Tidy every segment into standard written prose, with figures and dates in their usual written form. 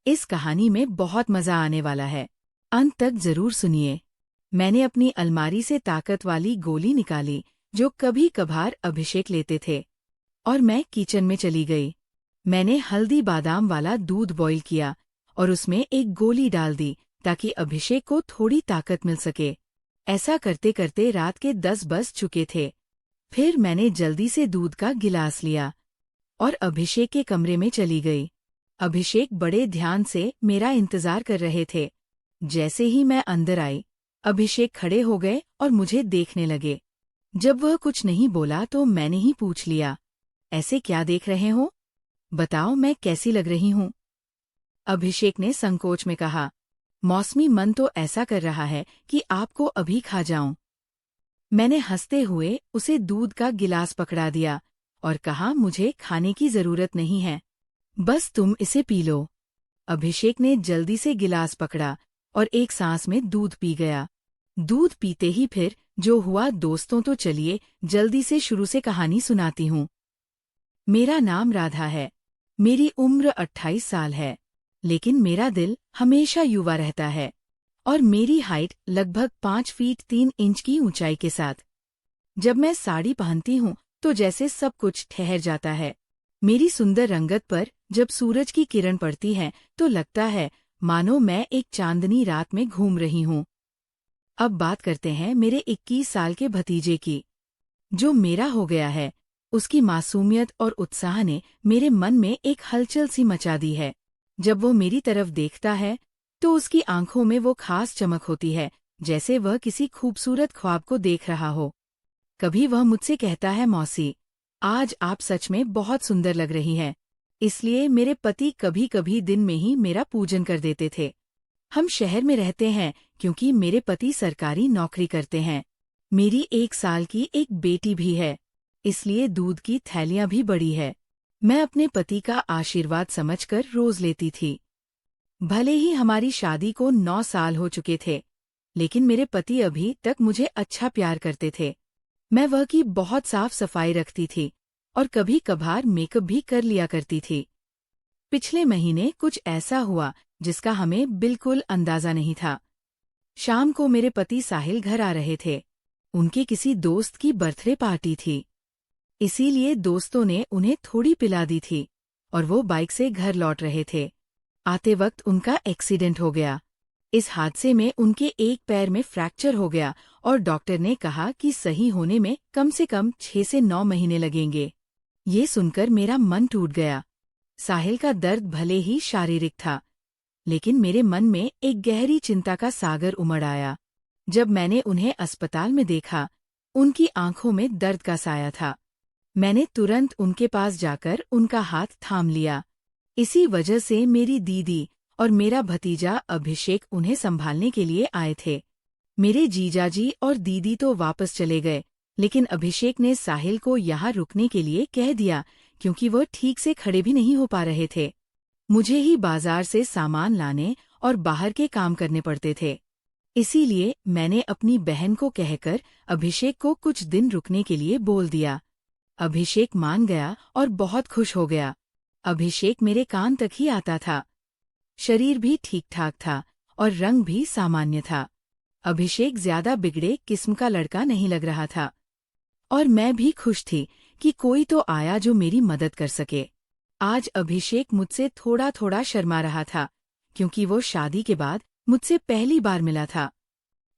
इस कहानी में बहुत मजा आने वाला है। अंत तक जरूर सुनिए। मैंने अपनी अलमारी से ताकत वाली गोली निकाली जो कभी कभार अभिषेक लेते थे, और मैं किचन में चली गई। मैंने हल्दी बादाम वाला दूध बॉईल किया और उसमें एक गोली डाल दी ताकि अभिषेक को थोड़ी ताकत मिल सके। ऐसा करते करते रात के 10 बज चुके थे। फिर मैंने जल्दी से दूध का गिलास लिया और अभिषेक के कमरे में चली गई। अभिषेक बड़े ध्यान से मेरा इंतजार कर रहे थे। जैसे ही मैं अंदर आई, अभिषेक खड़े हो गए और मुझे देखने लगे। जब वह कुछ नहीं बोला तो मैंने ही पूछ लिया, ऐसे क्या देख रहे हो? बताओ, मैं कैसी लग रही हूँ? अभिषेक ने संकोच में कहा, मौसमी मन तो ऐसा कर रहा है कि आपको अभी खा जाऊं। मैंने हंसते हुए उसे दूध का गिलास पकड़ा दिया और कहा, मुझे खाने की जरूरत नहीं है, बस तुम इसे पी लो। अभिषेक ने जल्दी से गिलास पकड़ा और एक सांस में दूध पी गया। दूध पीते ही फिर जो हुआ दोस्तों, तो चलिए जल्दी से शुरू से कहानी सुनाती हूँ। मेरा नाम राधा है। मेरी उम्र 28 साल है, लेकिन मेरा दिल हमेशा युवा रहता है और मेरी हाइट लगभग 5 फीट 3 इंच की ऊंचाई के साथ। जब मैं साड़ी पहनती हूँ तो जैसे सब कुछ ठहर जाता है। मेरी सुंदर रंगत पर जब सूरज की किरण पड़ती है तो लगता है मानो मैं एक चांदनी रात में घूम रही हूँ। अब बात करते हैं मेरे 21 साल के भतीजे की। जो मेरा हो गया है, उसकी मासूमियत और उत्साह ने मेरे मन में एक हलचल सी मचा दी है। जब वो मेरी तरफ देखता है तो उसकी आंखों में वो खास चमक होती है, जैसे वह किसी खूबसूरत ख्वाब को देख रहा हो। कभी वह मुझसे कहता है, मौसी, आज आप सच में बहुत सुंदर लग रही हैं। इसलिए मेरे पति कभी कभी दिन में ही मेरा पूजन कर देते थे। हम शहर में रहते हैं क्योंकि मेरे पति सरकारी नौकरी करते हैं। मेरी 1 साल की एक बेटी भी है, इसलिए दूध की थैलियां भी बड़ी है। मैं अपने पति का आशीर्वाद समझकर रोज लेती थी। भले ही हमारी शादी को 9 साल हो चुके थे, लेकिन मेरे पति अभी तक मुझे अच्छा प्यार करते थे। मैं वह की बहुत साफ सफाई रखती थी और कभी कभार मेकअप भी कर लिया करती थी। पिछले महीने कुछ ऐसा हुआ जिसका हमें बिल्कुल अंदाजा नहीं था। शाम को मेरे पति साहिल घर आ रहे थे। उनके किसी दोस्त की बर्थडे पार्टी थी, इसीलिए दोस्तों ने उन्हें थोड़ी पिला दी थी और वो बाइक से घर लौट रहे थे। आते वक्त उनका एक्सीडेंट हो गया। इस हादसे में उनके एक पैर में फ्रैक्चर हो गया और डॉक्टर ने कहा कि सही होने में कम से कम 6 से 9 महीने लगेंगे। ये सुनकर मेरा मन टूट गया। साहिल का दर्द भले ही शारीरिक था, लेकिन मेरे मन में एक गहरी चिंता का सागर उमड़ आया। जब मैंने उन्हें अस्पताल में देखा, उनकी आंखों में दर्द का साया था। मैंने तुरंत उनके पास जाकर उनका हाथ थाम लिया। इसी वजह से मेरी दीदी और मेरा भतीजा अभिषेक उन्हें संभालने के लिए आए थे। मेरे जीजाजी और दीदी तो वापस चले गए, लेकिन अभिषेक ने साहिल को यहाँ रुकने के लिए कह दिया क्योंकि वह ठीक से खड़े भी नहीं हो पा रहे थे। मुझे ही बाजार से सामान लाने और बाहर के काम करने पड़ते थे। इसीलिए मैंने अपनी बहन को कहकर अभिषेक को कुछ दिन रुकने के लिए बोल दिया। अभिषेक मान गया और बहुत खुश हो गया। अभिषेक मेरे कान तक ही आता था। शरीर भी ठीक ठाक था और रंग भी सामान्य था। अभिषेक ज्यादा बिगड़े किस्म का लड़का नहीं लग रहा था और मैं भी खुश थी कि कोई तो आया जो मेरी मदद कर सके। आज अभिषेक मुझसे थोड़ा थोड़ा शर्मा रहा था क्योंकि वो शादी के बाद मुझसे पहली बार मिला था।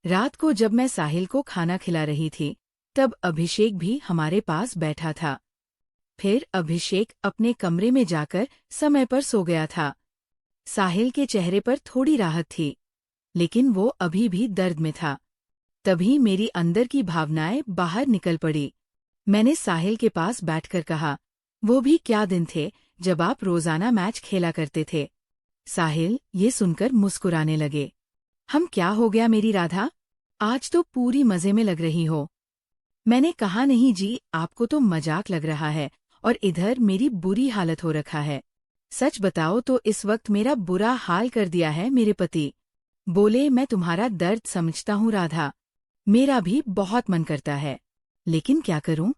रात को जब मैं साहिल को खाना खिला रही थी, तब अभिषेक भी हमारे पास बैठा था। फिर अभिषेक अपने कमरे में जाकर समय पर सो गया था। साहिल के चेहरे पर थोड़ी राहत थी, लेकिन वो अभी भी दर्द में था। तभी मेरी अंदर की भावनाएं बाहर निकल पड़ी। मैंने साहिल के पास बैठकर कहा, वो भी क्या दिन थे जब आप रोजाना मैच खेला करते थे। साहिल ये सुनकर मुस्कुराने लगे। हम क्या हो गया मेरी राधा, आज तो पूरी मजे में लग रही हो। मैंने कहा, नहीं जी, आपको तो मजाक लग रहा है और इधर मेरी बुरी हालत हो रखा है। सच बताओ तो इस वक्त मेरा बुरा हाल कर दिया है मेरे पति। बोले, मैं तुम्हारा दर्द समझता हूँ राधा, मेरा भी बहुत मन करता है, लेकिन क्या करूं?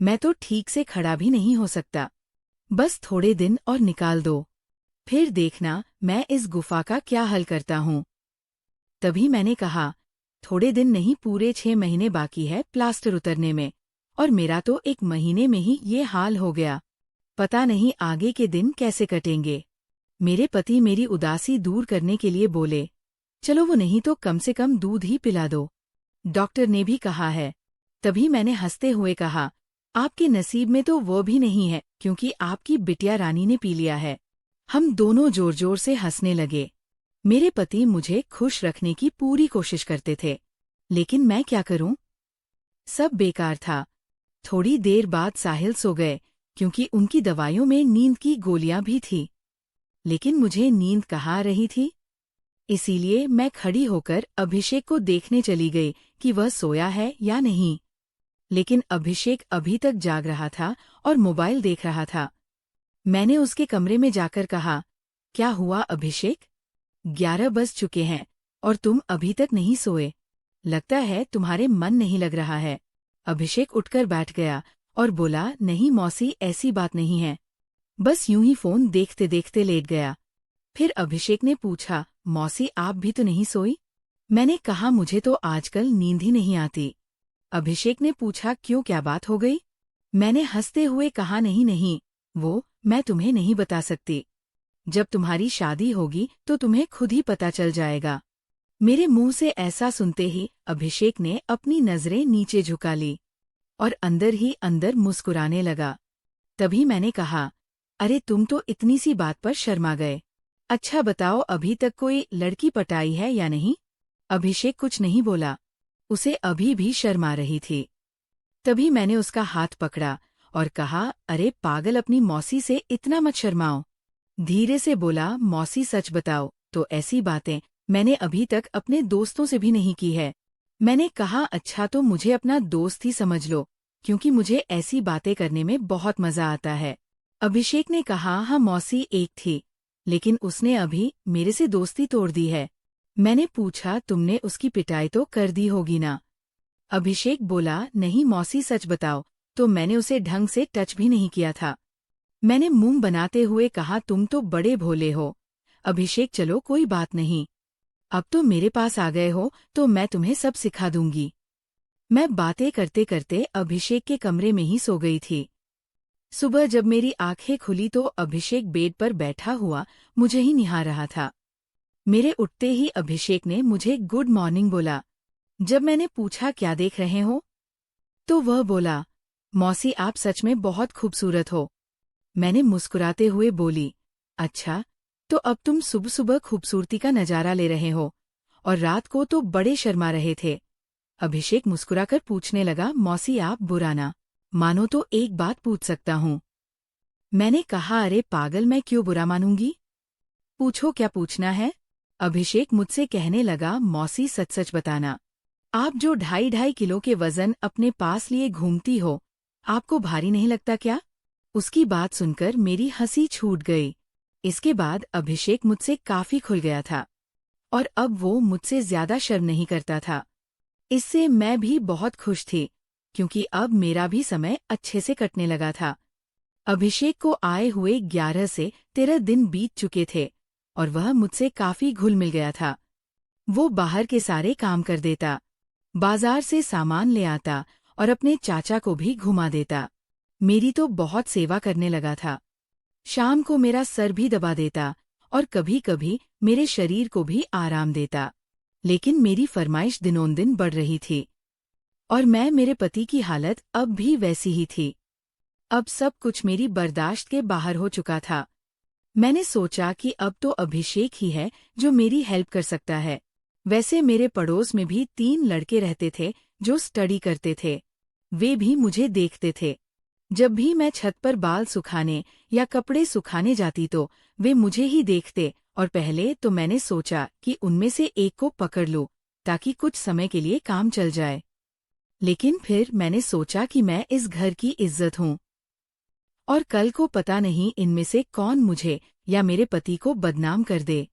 मैं तो ठीक से खड़ा भी नहीं हो सकता। बस थोड़े दिन और निकाल दो। फिर देखना मैं इस गुफा का क्या हल करता हूँ। तभी मैंने कहा, थोड़े दिन नहीं पूरे 6 महीने बाकी है प्लास्टर उतरने में, और मेरा तो 1 महीने में ही ये हाल हो गया। पता नहीं आगे के दिन कैसे कटेंगे। मेरे पति मेरी उदासी दूर करने के लिए बोले, चलो वो नहीं तो कम से कम दूध ही पिला दो, डॉक्टर ने भी कहा है। तभी मैंने हंसते हुए कहा, आपके नसीब में तो वो भी नहीं है, क्योंकि आपकी बिटिया रानी ने पी लिया है। हम दोनों जोर जोर से हंसने लगे। मेरे पति मुझे खुश रखने की पूरी कोशिश करते थे, लेकिन मैं क्या करूं? सब बेकार था। थोड़ी देर बाद साहिल सो गए, क्योंकि उनकी दवाइयों में नींद की गोलियां भी थी। लेकिन मुझे नींद कहाँ आ रही थी। इसीलिए मैं खड़ी होकर अभिषेक को देखने चली गई कि वह सोया है या नहीं। लेकिन अभिषेक अभी तक जाग रहा था और मोबाइल देख रहा था। मैंने उसके कमरे में जाकर कहा, क्या हुआ अभिषेक? 11 बज चुके हैं और तुम अभी तक नहीं सोए। लगता है तुम्हारे मन नहीं लग रहा है। अभिषेक उठकर बैठ गया और बोला, नहीं मौसी, ऐसी बात नहीं है, बस यूं ही फोन देखते देखते लेट गया। फिर अभिषेक ने पूछा, मौसी आप भी तो नहीं सोई? मैंने कहा, मुझे तो आजकल नींद ही नहीं आती। अभिषेक ने पूछा, क्यों, क्या बात हो गई? मैंने हंसते हुए कहा, नहीं नहीं, वो मैं तुम्हें नहीं बता सकती। जब तुम्हारी शादी होगी तो तुम्हें खुद ही पता चल जाएगा। मेरे मुंह से ऐसा सुनते ही अभिषेक ने अपनी नजरें नीचे झुका ली और अंदर ही अंदर मुस्कुराने लगा। तभी मैंने कहा, अरे तुम तो इतनी सी बात पर शर्मा गए। अच्छा बताओ, अभी तक कोई लड़की पटाई है या नहीं? अभिषेक कुछ नहीं बोला, उसे अभी भी शर्मा रही थी। तभी मैंने उसका हाथ पकड़ा और कहा, अरे पागल, अपनी मौसी से इतना मत शर्माओ। धीरे से बोला, मौसी सच बताओ तो ऐसी बातें मैंने अभी तक अपने दोस्तों से भी नहीं की है। मैंने कहा, अच्छा तो मुझे अपना दोस्त ही समझ लो, क्योंकि मुझे ऐसी बातें करने में बहुत मजा आता है। अभिषेक ने कहा, हाँ मौसी, एक थी, लेकिन उसने अभी मेरे से दोस्ती तोड़ दी है। मैंने पूछा, तुमने उसकी पिटाई तो कर दी होगी ना? अभिषेक बोला, नहीं मौसी सच बताओ तो मैंने उसे ढंग से टच भी नहीं किया था। मैंने मुंह बनाते हुए कहा, तुम तो बड़े भोले हो। अभिषेक, चलो कोई बात नहीं, अब तो मेरे पास आ गए हो तो मैं तुम्हें सब सिखा दूंगी। मैं बातें करते करते अभिषेक के कमरे में ही सो गई थी। सुबह जब मेरी आंखें खुली तो अभिषेक बेड पर बैठा हुआ मुझे ही निहार रहा था। मेरे उठते ही अभिषेक ने मुझे गुड मॉर्निंग बोला। जब मैंने पूछा, क्या देख रहे हो, तो वह बोला, मौसी आप सच में बहुत खूबसूरत हो। मैंने मुस्कुराते हुए बोली, अच्छा तो अब तुम सुबह सुबह खूबसूरती का नजारा ले रहे हो, और रात को तो बड़े शर्मा रहे थे। अभिषेक मुस्कुराकर पूछने लगा, मौसी आप बुरा ना मानो तो एक बात पूछ सकता हूँ? मैंने कहा, अरे पागल, मैं क्यों बुरा मानूंगी, पूछो क्या पूछना है। अभिषेक मुझसे कहने लगा, मौसी सच सच बताना, आप जो 2.5 किलो के वजन अपने पास लिए घूमती हो, आपको भारी नहीं लगता क्या? उसकी बात सुनकर मेरी हंसी छूट गई। इसके बाद अभिषेक मुझसे काफी खुल गया था और अब वो मुझसे ज्यादा शर्म नहीं करता था। इससे मैं भी बहुत खुश थी, क्योंकि अब मेरा भी समय अच्छे से कटने लगा था। अभिषेक को आए हुए 11 से 13 दिन बीत चुके थे और वह मुझसे काफी घुल मिल गया था। वो बाहर के सारे काम कर देता, बाजार से सामान ले आता और अपने चाचा को भी घुमा देता। मेरी तो बहुत सेवा करने लगा था। शाम को मेरा सर भी दबा देता और कभी कभी मेरे शरीर को भी आराम देता। लेकिन मेरी फरमाइश दिनों दिन बढ़ रही थी और मेरे पति की हालत अब भी वैसी ही थी। अब सब कुछ मेरी बर्दाश्त के बाहर हो चुका था। मैंने सोचा कि अब तो अभिषेक ही है जो मेरी हेल्प कर सकता है। वैसे मेरे पड़ोस में भी 3 लड़के रहते थे जो स्टडी करते थे। वे भी मुझे देखते थे। जब भी मैं छत पर बाल सुखाने या कपड़े सुखाने जाती तो वे मुझे ही देखते और पहले तो मैंने सोचा कि उनमें से एक को पकड़ लूं ताकि कुछ समय के लिए काम चल जाए। लेकिन फिर मैंने सोचा कि मैं इस घर की इज्जत हूं और कल को पता नहीं इनमें से कौन मुझे या मेरे पति को बदनाम कर दे।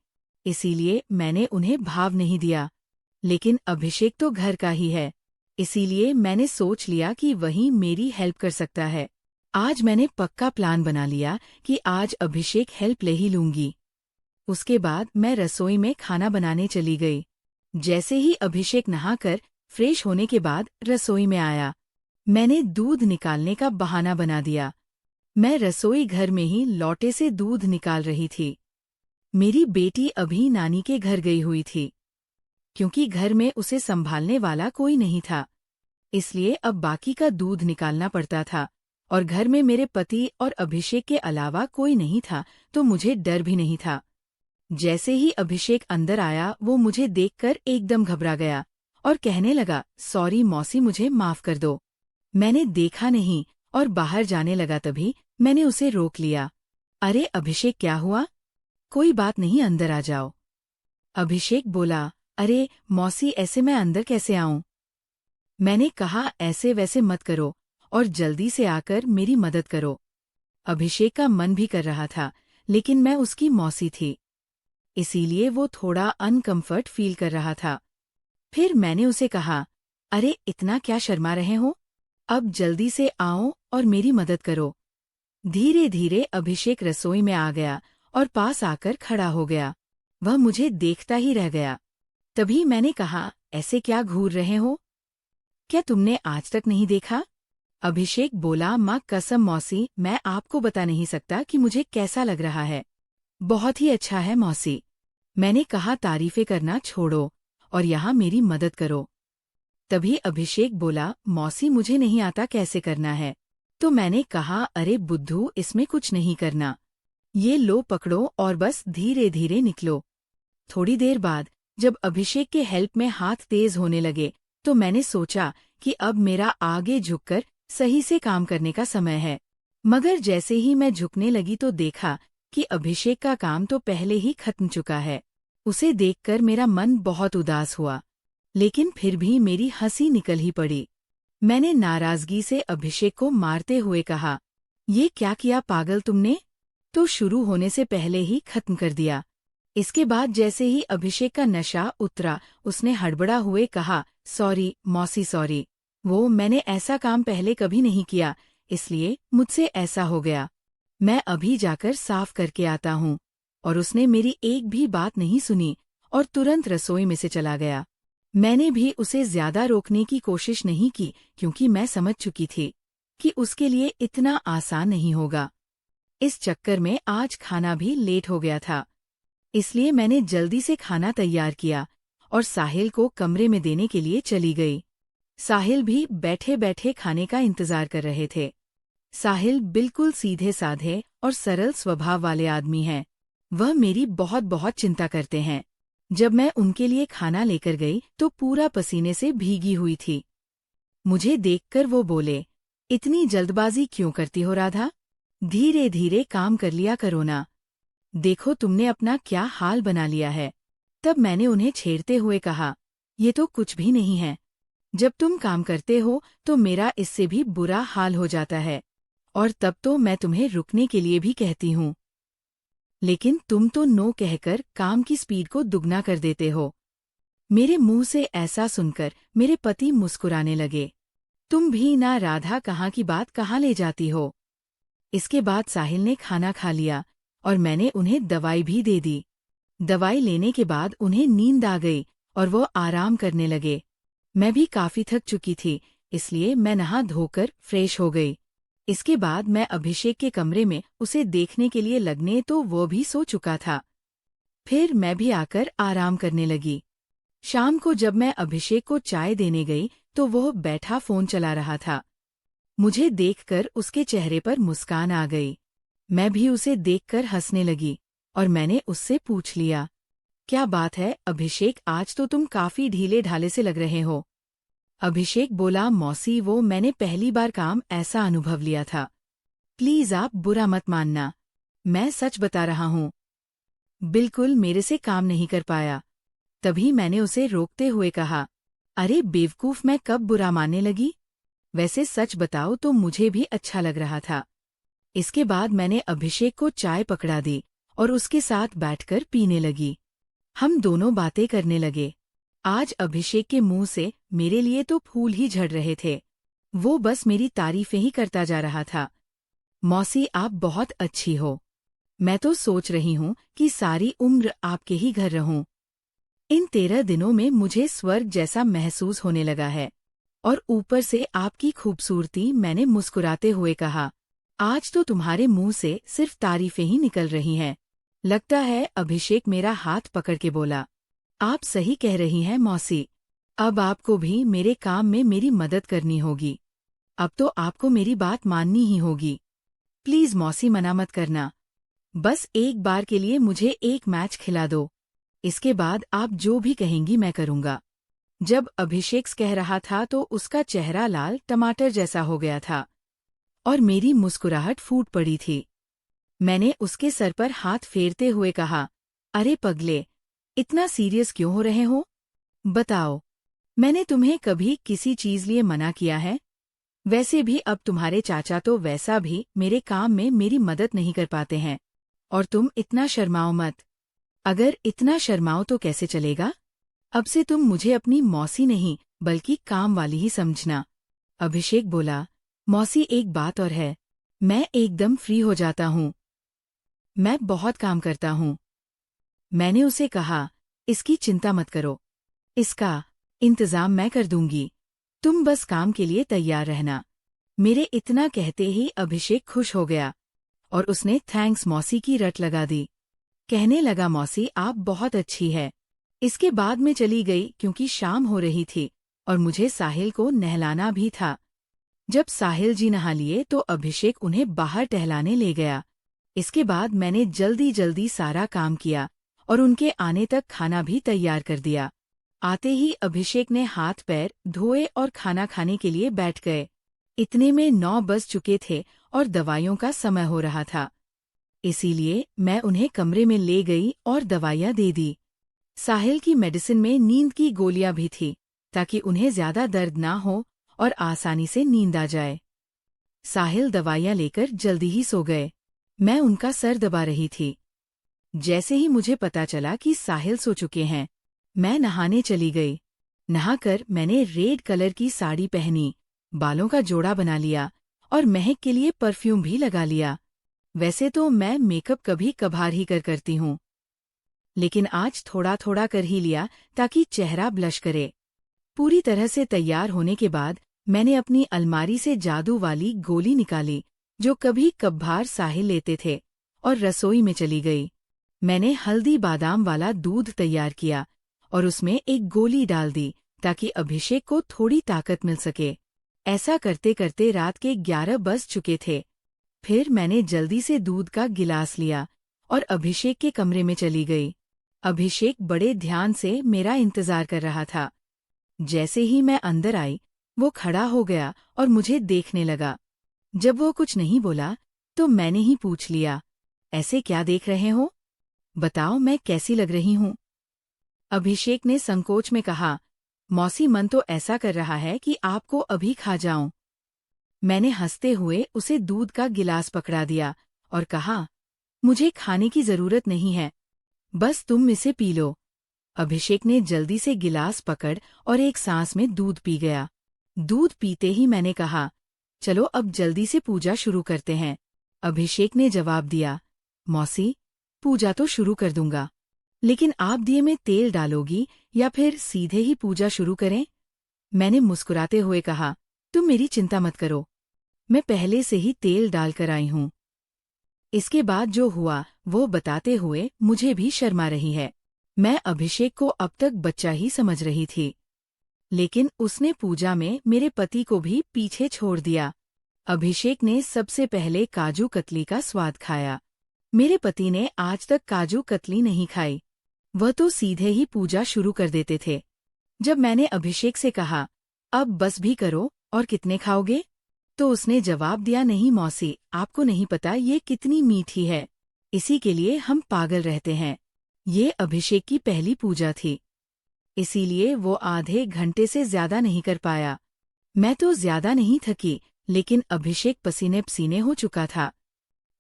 इसीलिए मैंने उन्हें भाव नहीं दिया। लेकिन अभिषेक तो घर का ही है, इसीलिए मैंने सोच लिया कि वही मेरी हेल्प कर सकता है। आज मैंने पक्का प्लान बना लिया कि आज अभिषेक हेल्प ले ही लूंगी। उसके बाद मैं रसोई में खाना बनाने चली गई। जैसे ही अभिषेक नहाकर फ्रेश होने के बाद रसोई में आया, मैंने दूध निकालने का बहाना बना दिया। मैं रसोई घर में ही लोटे से दूध निकाल रही थी। मेरी बेटी अभी नानी के घर गई हुई थी, क्योंकि घर में उसे संभालने वाला कोई नहीं था, इसलिए अब बाकी का दूध निकालना पड़ता था। और घर में मेरे पति और अभिषेक के अलावा कोई नहीं था, तो मुझे डर भी नहीं था। जैसे ही अभिषेक अंदर आया, वो मुझे देखकर एकदम घबरा गया और कहने लगा, सॉरी मौसी, मुझे माफ कर दो। मैंने देखा नहीं और बाहर जाने लगा। तभी मैंने उसे रोक लिया। अरे अभिषेक, क्या हुआ? कोई बात नहीं, अंदर आ जाओ। अभिषेक बोला, अरे मौसी, ऐसे मैं अंदर कैसे आऊं? मैंने कहा, ऐसे वैसे मत करो और जल्दी से आकर मेरी मदद करो। अभिषेक का मन भी कर रहा था, लेकिन मैं उसकी मौसी थी, इसीलिए वो थोड़ा अनकंफर्ट फील कर रहा था। फिर मैंने उसे कहा, अरे इतना क्या शर्मा रहे हो? अब जल्दी से आओ और मेरी मदद करो। धीरे धीरे अभिषेक रसोई में आ गया और पास आकर खड़ा हो गया। वह मुझे देखता ही रह गया। तभी मैंने कहा, ऐसे क्या घूर रहे हो? क्या तुमने आज तक नहीं देखा? अभिषेक बोला, माँ कसम मौसी, मैं आपको बता नहीं सकता कि मुझे कैसा लग रहा है। बहुत ही अच्छा है मौसी। मैंने कहा, तारीफें करना छोड़ो और यहाँ मेरी मदद करो। तभी अभिषेक बोला, मौसी मुझे नहीं आता कैसे करना है। तो मैंने कहा, अरे बुद्धू, इसमें कुछ नहीं करना। ये लो पकड़ो और बस धीरे धीरे निकलो। थोड़ी देर बाद जब अभिषेक के हेल्प में हाथ तेज होने लगे, तो मैंने सोचा कि अब मेरा आगे झुककर सही से काम करने का समय है। मगर जैसे ही मैं झुकने लगी तो देखा कि अभिषेक का काम तो पहले ही खत्म चुका है। उसे देखकर मेरा मन बहुत उदास हुआ, लेकिन फिर भी मेरी हंसी निकल ही पड़ी। मैंने नाराजगी से अभिषेक को मारते हुए कहा, ये क्या किया पागल तुमने? तो शुरू होने से पहले ही खत्म कर दिया। इसके बाद जैसे ही अभिषेक का नशा उतरा, उसने हड़बड़ा हुए कहा, सॉरी मौसी सॉरी, वो मैंने ऐसा काम पहले कभी नहीं किया, इसलिए मुझसे ऐसा हो गया। मैं अभी जाकर साफ करके आता हूँ। और उसने मेरी एक भी बात नहीं सुनी और तुरंत रसोई में से चला गया। मैंने भी उसे ज्यादा रोकने की कोशिश नहीं की, क्योंकि मैं समझ चुकी थी कि उसके लिए इतना आसान नहीं होगा। इस चक्कर में आज खाना भी लेट हो गया था, इसलिए मैंने जल्दी से खाना तैयार किया और साहिल को कमरे में देने के लिए चली गई। साहिल भी बैठे बैठे खाने का इंतजार कर रहे थे। साहिल बिल्कुल सीधे साधे और सरल स्वभाव वाले आदमी हैं। वह मेरी बहुत बहुत चिंता करते हैं। जब मैं उनके लिए खाना लेकर गई तो पूरा पसीने से भीगी हुई थी। मुझे देखकर वो बोले, इतनी जल्दबाजी क्यों करती हो राधा? धीरे धीरे काम कर लिया करो ना। देखो तुमने अपना क्या हाल बना लिया है। तब मैंने उन्हें छेड़ते हुए कहा, ये तो कुछ भी नहीं है। जब तुम काम करते हो तो मेरा इससे भी बुरा हाल हो जाता है, और तब तो मैं तुम्हें रुकने के लिए भी कहती हूँ, लेकिन तुम तो नो कहकर काम की स्पीड को दुगना कर देते हो। मेरे मुंह से ऐसा सुनकर मेरे पति मुस्कुराने लगे। तुम भी ना राधा, कहाँ की बात कहाँ ले जाती हो। इसके बाद साहिल ने खाना खा लिया और मैंने उन्हें दवाई भी दे दी। दवाई लेने के बाद उन्हें नींद आ गई और वो आराम करने लगे। मैं भी काफी थक चुकी थी, इसलिए मैं नहा धोकर फ्रेश हो गई। इसके बाद मैं अभिषेक के कमरे में उसे देखने के लिए लगने तो वो भी सो चुका था। फिर मैं भी आकर आराम करने लगी। शाम को जब मैं अभिषेक को चाय देने गई तो वह बैठा फोन चला रहा था। मुझे देखकर उसके चेहरे पर मुस्कान आ गई। मैं भी उसे देखकर हंसने लगी और मैंने उससे पूछ लिया, क्या बात है अभिषेक, आज तो तुम काफी ढीले ढाले से लग रहे हो। अभिषेक बोला, मौसी वो मैंने पहली बार काम ऐसा अनुभव लिया था। प्लीज आप बुरा मत मानना, मैं सच बता रहा हूँ। बिल्कुल मेरे से काम नहीं कर पाया। तभी मैंने उसे रोकते हुए कहा, अरे बेवकूफ, मैं कब बुरा मानने लगी? वैसे सच बताओ तो मुझे भी अच्छा लग रहा था। इसके बाद मैंने अभिषेक को चाय पकड़ा दी और उसके साथ बैठकर पीने लगी। हम दोनों बातें करने लगे। आज अभिषेक के मुंह से मेरे लिए तो फूल ही झड़ रहे थे। वो बस मेरी तारीफें ही करता जा रहा था। मौसी आप बहुत अच्छी हो। मैं तो सोच रही हूँ कि सारी उम्र आपके ही घर रहूं। इन 13 दिनों में मुझे स्वर्ग जैसा महसूस होने लगा है। और ऊपर से आपकी खूबसूरती, मैंने मुस्कुराते हुए कहा। आज तो तुम्हारे मुंह से सिर्फ तारीफें ही निकल रही हैं। लगता है, अभिषेक मेरा हाथ पकड़ के बोला। आप सही कह रही हैं मौसी। अब आपको भी मेरे काम में मेरी मदद करनी होगी। अब तो आपको मेरी बात माननी ही होगी। प्लीज मौसी, मना मत करना। बस एक बार के लिए मुझे एक मैच खिला दो। इसके बाद आप जो भी कहेंगी मैं करूंगा। जब अभिषेक कह रहा था तो उसका चेहरा लाल टमाटर जैसा हो गया था और मेरी मुस्कुराहट फूट पड़ी थी। मैंने उसके सर पर हाथ फेरते हुए कहा, अरे पगले, इतना सीरियस क्यों हो रहे हो? बताओ, मैंने तुम्हें कभी किसी चीज लिए मना किया है? वैसे भी अब तुम्हारे चाचा तो वैसा भी मेरे काम में मेरी मदद नहीं कर पाते हैं। और तुम इतना शर्माओ मत। अगर इतना शर्माओ तो कैसे चलेगा? अब से तुम मुझे अपनी मौसी नहीं बल्कि काम वाली ही समझना। अभिषेक बोला, मौसी एक बात और है, मैं एकदम फ्री हो जाता हूँ। मैं बहुत काम करता हूँ। मैंने उसे कहा, इसकी चिंता मत करो, इसका इंतजाम मैं कर दूंगी। तुम बस काम के लिए तैयार रहना। मेरे इतना कहते ही अभिषेक खुश हो गया और उसने थैंक्स मौसी की रट लगा दी। कहने लगा, मौसी आप बहुत अच्छी है। इसके बाद में चली गई क्योंकि शाम हो रही थी और मुझे साहिल को नहलाना भी था। जब साहिल जी नहा लिए तो अभिषेक उन्हें बाहर टहलाने ले गया। इसके बाद मैंने जल्दी जल्दी सारा काम किया और उनके आने तक खाना भी तैयार कर दिया। आते ही अभिषेक ने हाथ पैर धोए और खाना खाने के लिए बैठ गए। इतने में 9 बज चुके थे और दवाइयों का समय हो रहा था। इसीलिए मैं उन्हें कमरे में ले गई और दवाइयाँ दे दी। साहिल की मेडिसिन में नींद की गोलियां भी थी ताकि उन्हें ज्यादा दर्द ना हो और आसानी से नींद आ जाए। साहिल दवाइयां लेकर जल्दी ही सो गए। मैं उनका सर दबा रही थी। जैसे ही मुझे पता चला कि साहिल सो चुके हैं, मैं नहाने चली गई। नहाकर मैंने रेड कलर की साड़ी पहनी, बालों का जोड़ा बना लिया और महक के लिए परफ्यूम भी लगा लिया। वैसे तो मैं मेकअप कभी कभार ही करती हूँ, लेकिन आज थोड़ा थोड़ा कर ही लिया ताकि चेहरा ब्लश करे। पूरी तरह से तैयार होने के बाद मैंने अपनी अलमारी से जादू वाली गोली निकाली जो कभी कभार साहिल लेते थे और रसोई में चली गई। मैंने हल्दी बादाम वाला दूध तैयार किया और उसमें एक गोली डाल दी ताकि अभिषेक को थोड़ी ताकत मिल सके। ऐसा करते करते रात के 11 बज चुके थे। फिर मैंने जल्दी से दूध का गिलास लिया और अभिषेक के कमरे में चली गई। अभिषेक बड़े ध्यान से मेरा इंतजार कर रहा था। जैसे ही मैं अंदर आई, वो खड़ा हो गया और मुझे देखने लगा। जब वो कुछ नहीं बोला तो मैंने ही पूछ लिया, ऐसे क्या देख रहे हो? बताओ मैं कैसी लग रही हूँ? अभिषेक ने संकोच में कहा, मौसी मन तो ऐसा कर रहा है कि आपको अभी खा जाऊं। मैंने हंसते हुए उसे दूध का गिलास पकड़ा दिया और कहा, मुझे खाने की जरूरत नहीं है, बस तुम इसे पी लो। अभिषेक ने जल्दी से गिलास पकड़ और एक सांस में दूध पी गया। दूध पीते ही मैंने कहा, चलो अब जल्दी से पूजा शुरू करते हैं। अभिषेक ने जवाब दिया, मौसी पूजा तो शुरू कर दूंगा, लेकिन आप दिए में तेल डालोगी या फिर सीधे ही पूजा शुरू करें? मैंने मुस्कुराते हुए कहा, तुम मेरी चिंता मत करो, मैं पहले से ही तेल डालकर आई हूँ। इसके बाद जो हुआ वो बताते हुए मुझे भी शर्मा रही है। मैं अभिषेक को अब तक बच्चा ही समझ रही थी, लेकिन उसने पूजा में मेरे पति को भी पीछे छोड़ दिया। अभिषेक ने सबसे पहले काजू कतली का स्वाद खाया। मेरे पति ने आज तक काजू कतली नहीं खाई, वह तो सीधे ही पूजा शुरू कर देते थे। जब मैंने अभिषेक से कहा, अब बस भी करो और कितने खाओगे, तो उसने जवाब दिया, नहीं मौसी, आपको नहीं पता ये कितनी मीठी है, इसी के लिए हम पागल रहते हैं। ये अभिषेक की पहली पूजा थी, इसीलिए वो आधे घंटे से ज्यादा नहीं कर पाया। मैं तो ज्यादा नहीं थकी, लेकिन अभिषेक पसीने पसीने हो चुका था।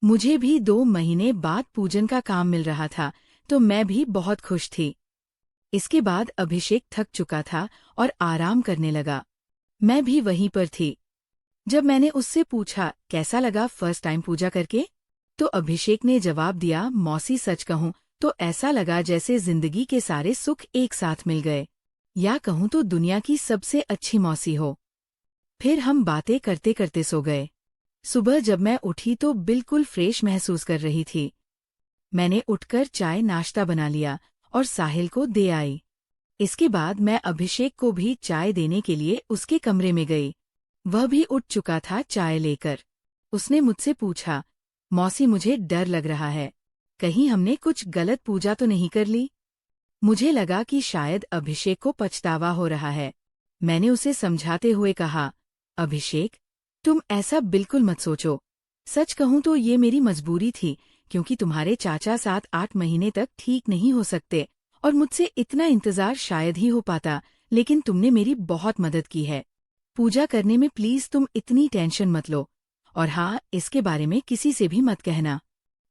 मुझे भी 2 महीने बाद पूजन का काम मिल रहा था, तो मैं भी बहुत खुश थी। इसके बाद अभिषेक थक चुका था और आराम करने लगा। मैं भी वहीं पर थी। जब मैंने उससे पूछा, कैसा लगा फर्स्ट टाइम पूजा करके, तो अभिषेक ने जवाब दिया, मौसी सच कहूँ तो ऐसा लगा जैसे जिंदगी के सारे सुख एक साथ मिल गए, या कहूँ तो दुनिया की सबसे अच्छी मौसी हो। फिर हम बातें करते करते सो गए। सुबह जब मैं उठी तो बिल्कुल फ्रेश महसूस कर रही थी। मैंने उठकर चाय नाश्ता बना लिया और साहिल को दे आई। इसके बाद मैं अभिषेक को भी चाय देने के लिए उसके कमरे में गई। वह भी उठ चुका था चाय लेकर। उसने मुझसे पूछा, मौसी मुझे डर लग रहा है, कहीं हमने कुछ गलत पूजा तो नहीं कर ली? मुझे लगा कि शायद अभिषेक को पछतावा हो रहा है। मैंने उसे समझाते हुए कहा, अभिषेक तुम ऐसा बिल्कुल मत सोचो। सच कहूँ तो ये मेरी मजबूरी थी, क्योंकि तुम्हारे चाचा 7-8 महीने तक ठीक नहीं हो सकते और मुझसे इतना इंतजार शायद ही हो पाता, लेकिन तुमने मेरी बहुत मदद की है। पूजा करने में प्लीज तुम इतनी टेंशन मत लो, और हाँ, इसके बारे में किसी से भी मत कहना।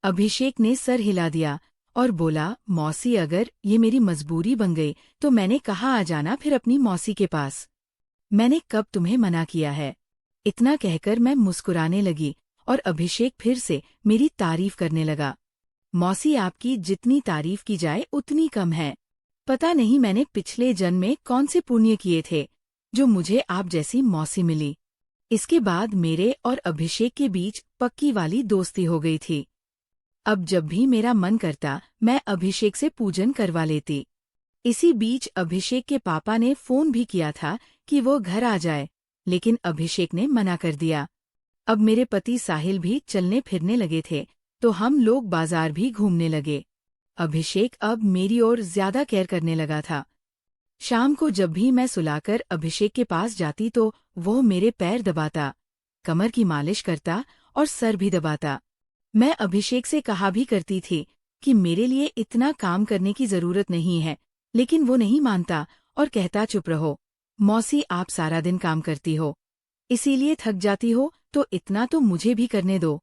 अभिषेक ने सर हिला दिया और बोला, मौसी अगर ये मेरी मजबूरी बन गई तो मैंने कहा आ जाना फिर अपनी मौसी के पास। मैंने कब तुम्हें मना किया है? इतना कहकर मैं मुस्कुराने लगी और अभिषेक फिर से मेरी तारीफ करने लगा। मौसी आपकी जितनी तारीफ की जाए उतनी कम है। पता नहीं मैंने पिछले जन्म में कौन से पुण्य किए थे जो मुझे आप जैसी मौसी मिली। इसके बाद मेरे और अभिषेक के बीच पक्की वाली दोस्ती हो गई थी। अब जब भी मेरा मन करता मैं अभिषेक से पूजन करवा लेती। इसी बीच अभिषेक के पापा ने फोन भी किया था कि वो घर आ जाए, लेकिन अभिषेक ने मना कर दिया। अब मेरे पति साहिल भी चलने फिरने लगे थे तो हम लोग बाजार भी घूमने लगे। अभिषेक अब मेरी ओर ज्यादा केयर करने लगा था। शाम को जब भी मैं सुलाकर अभिषेक के पास जाती तो वो मेरे पैर दबाता, कमर की मालिश करता और सर भी दबाता। मैं अभिषेक से कहा भी करती थी कि मेरे लिए इतना काम करने की जरूरत नहीं है, लेकिन वो नहीं मानता और कहता, चुप रहो मौसी, आप सारा दिन काम करती हो, इसीलिए थक जाती हो, तो इतना तो मुझे भी करने दो।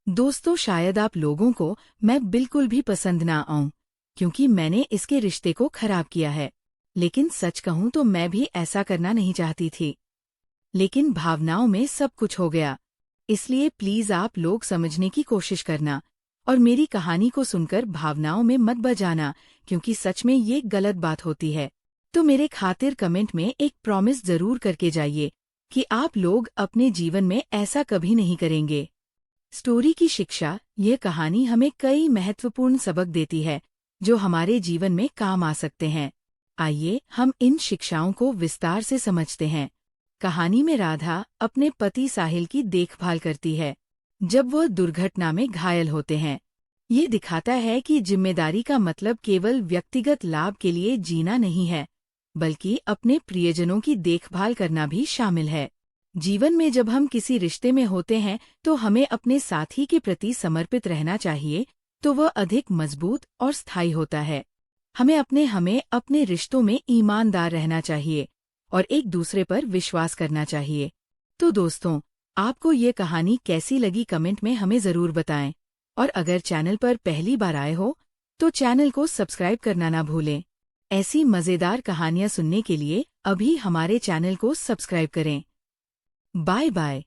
दोस्तों, शायद आप लोगों को मैं बिल्कुल भी पसंद ना आऊं, क्योंकि मैंने इसके रिश्ते को खराब किया है, लेकिन सच कहूं तो मैं भी ऐसा करना नहीं चाहती थी। लेकिन भावनाओं में सब कुछ हो गया, इसलिए प्लीज आप लोग समझने की कोशिश करना और मेरी कहानी को सुनकर भावनाओं में मत बजाना, क्योंकि सच में ये गलत बात होती है। तो मेरे खातिर कमेंट में एक प्रॉमिस जरूर करके जाइए कि आप लोग अपने जीवन में ऐसा कभी नहीं करेंगे। स्टोरी की शिक्षा, यह कहानी हमें कई महत्वपूर्ण सबक देती है जो हमारे जीवन में काम आ सकते हैं। आइए हम इन शिक्षाओं को विस्तार से समझते हैं। कहानी में राधा अपने पति साहिल की देखभाल करती है जब वह दुर्घटना में घायल होते हैं। ये दिखाता है कि जिम्मेदारी का मतलब केवल व्यक्तिगत लाभ के लिए जीना नहीं है, बल्कि अपने प्रियजनों की देखभाल करना भी शामिल है। जीवन में जब हम किसी रिश्ते में होते हैं तो हमें अपने साथी के प्रति समर्पित रहना चाहिए, तो वह अधिक मजबूत और स्थायी होता है। हमें अपने रिश्तों में ईमानदार रहना चाहिए और एक दूसरे पर विश्वास करना चाहिए। तो दोस्तों, आपको ये कहानी कैसी लगी कमेंट में हमें ज़रूर बताएं, और अगर चैनल पर पहली बार आए हो तो चैनल को सब्सक्राइब करना ना भूलें। ऐसी मज़ेदार कहानियाँ सुनने के लिए अभी हमारे चैनल को सब्सक्राइब करें। Bye bye.